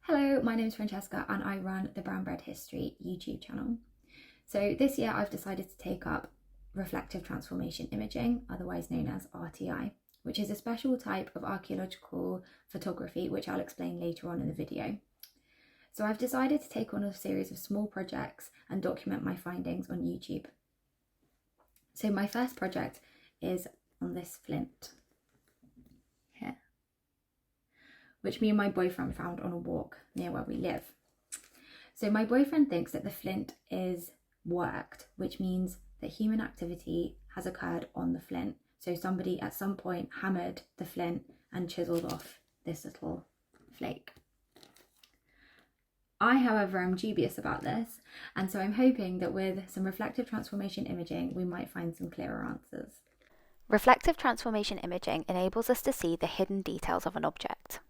Hello, my name is Francesca and I run the Brown Bread History YouTube channel. So this year I've decided to take up reflective transformation imaging, otherwise known as RTI, which is a special type of archaeological photography, which I'll explain later on in the video. So I've decided to take on a series of small projects and document my findings on YouTube. So my first project is on this flint here, which me and my boyfriend found on a walk near where we live. So my boyfriend thinks that the flint is worked, which means that human activity has occurred on the flint. So somebody at some point hammered the flint and chiseled off this little flake. I, however, am dubious about this, and so I'm hoping that with some reflective transformation imaging, we might find some clearer answers. Reflective transformation imaging enables us to see the hidden details of an object.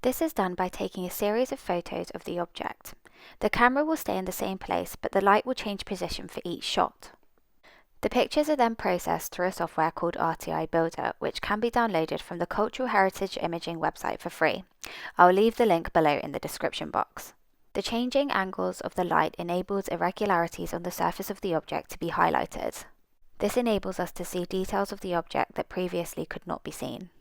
This is done by taking a series of photos of the object. The camera will stay in the same place, but the light will change position for each shot. The pictures are then processed through a software called RTI Builder, which can be downloaded from the Cultural Heritage Imaging website for free. I'll leave the link below in the description box. The changing angles of the light enables irregularities on the surface of the object to be highlighted. This enables us to see details of the object that previously could not be seen.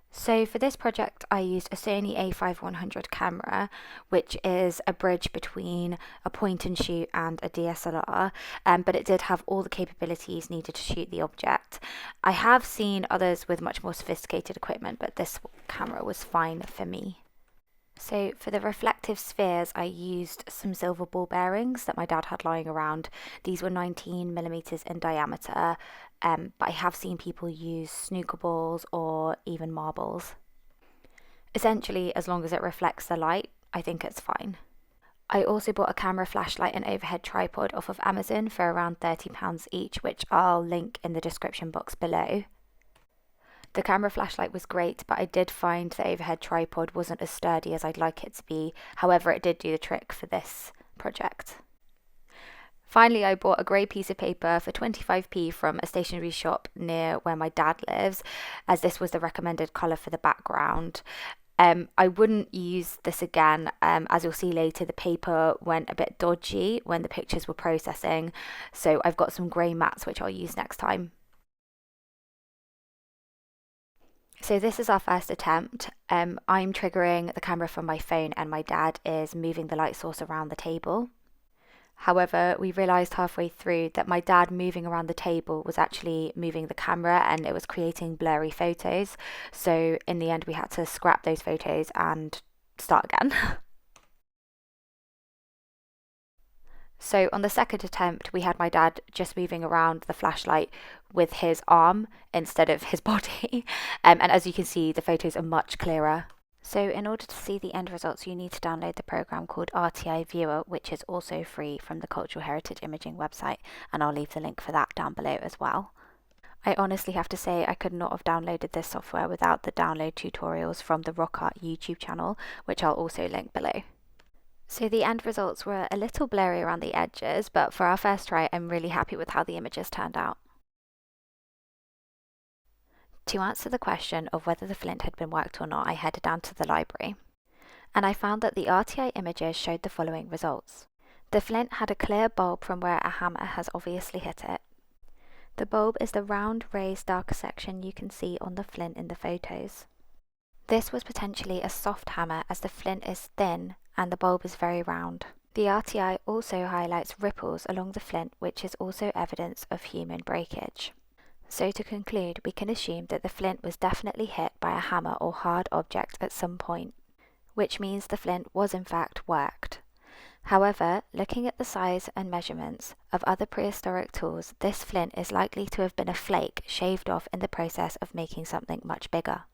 So for this project I used a Sony a5100 camera, which is a bridge between a point and shoot and a DSLR, but it did have all the capabilities needed to shoot the object. I have seen others with much more sophisticated equipment, but this camera was fine for me. So for the reflective spheres, I used some silver ball bearings that my dad had lying around. These were 19mm in diameter, but I have seen people use snooker balls or even marbles. Essentially, as long as it reflects the light, I think it's fine. I also bought a camera flashlight and overhead tripod off of Amazon for around £30 each, which I'll link in the description box below. The camera flashlight was great, but I did find the overhead tripod wasn't as sturdy as I'd like it to be. However, it did do the trick for this project. Finally, I bought a grey piece of paper for 25p from a stationery shop near where my dad lives, as this was the recommended colour for the background. I wouldn't use this again, as you'll see later. The paper went a bit dodgy when the pictures were processing, so I've got some grey mats which I'll use next time. So this is our first attempt. I'm triggering the camera from my phone and my dad is moving the light source around the table. However, we realised halfway through that my dad moving around the table was actually moving the camera and it was creating blurry photos. So in the end we had to scrap those photos and start again. So on the second attempt, we had my dad just moving around the flashlight with his arm instead of his body. And as you can see, the photos are much clearer. So in order to see the end results, you need to download the program called RTI Viewer, which is also free from the Cultural Heritage Imaging website. And I'll leave the link for that down below as well. I honestly have to say I could not have downloaded this software without the download tutorials from the Rock Art YouTube channel, which I'll also link below. So the end results were a little blurry around the edges, but for our first try, I'm really happy with how the images turned out. To answer the question of whether the flint had been worked or not, I headed down to the library, and I found that the RTI images showed the following results. The flint had a clear bulb from where a hammer has obviously hit it. The bulb is the round, raised, darker section you can see on the flint in the photos. This was potentially a soft hammer as the flint is thin and the bulb is very round. The RTI also highlights ripples along the flint, which is also evidence of human breakage. So to conclude, we can assume that the flint was definitely hit by a hammer or hard object at some point, which means the flint was in fact worked. However, looking at the size and measurements of other prehistoric tools, this flint is likely to have been a flake shaved off in the process of making something much bigger.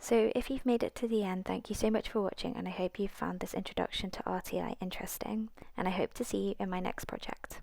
So if you've made it to the end, thank you so much for watching, and I hope you've found this introduction to RTI interesting, and I hope to see you in my next project.